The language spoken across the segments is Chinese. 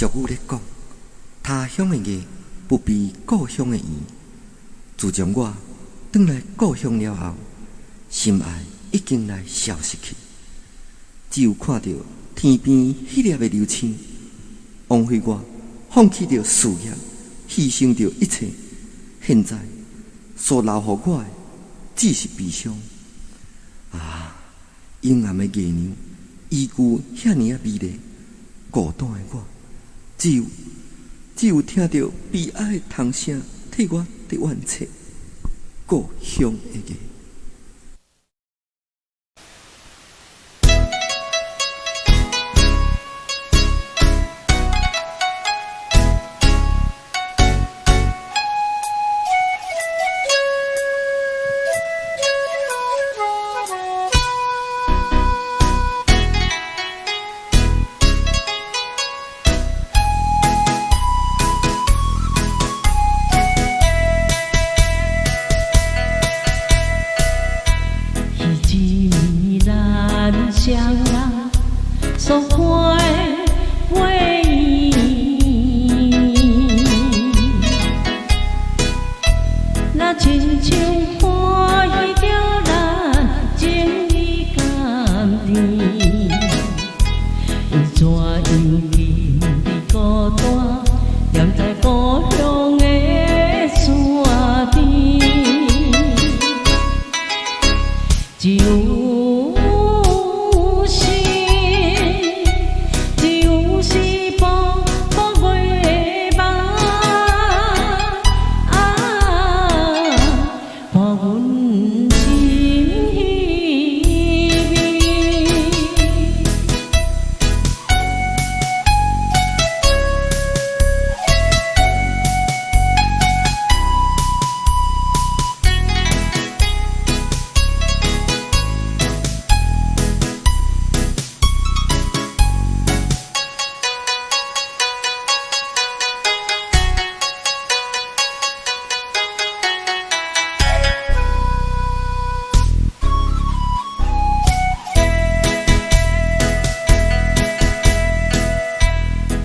俗语咧讲，他乡的艺不比故乡的圆。自从我转来故乡了后，心爱已经来消失去。只有看到天边迄粒的流星，枉费我放弃着事业，牺牲着一切。现在所留予我的，只是悲伤。阴暗的月亮依旧遐尼美丽，孤单的我，只有听到悲哀的童声，替我伫怨嗟故乡的夜。双人所看的回忆，那亲像欢喜着咱情意甘甜，怎因为孤单，踮在故乡的山边，只有。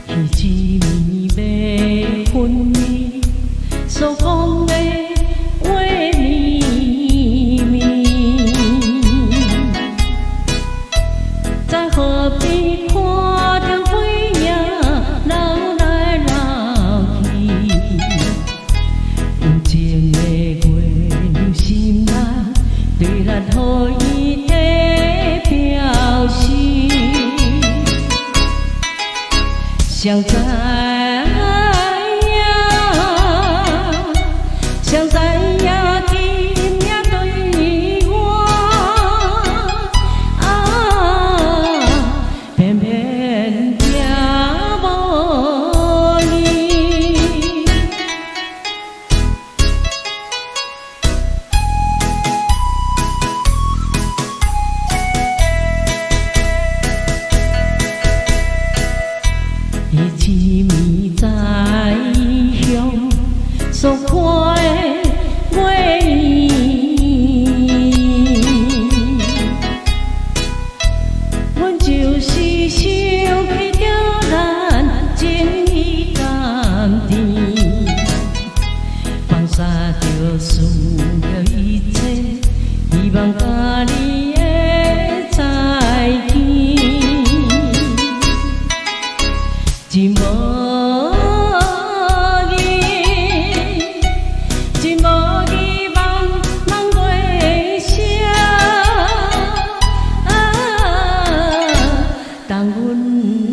一暝要分离，所讲的话绵绵，在河边看着飞影流来流去，有情的月亮心爱，对咱予伊的表示。谁知影，谁知影，天命对我，偏偏听无你。一暝在乡所看的回忆，阮就是想起着咱情意甘甜，放下着所有一切，希望甲你的再见。一无义，一无义，茫茫月声，当阮。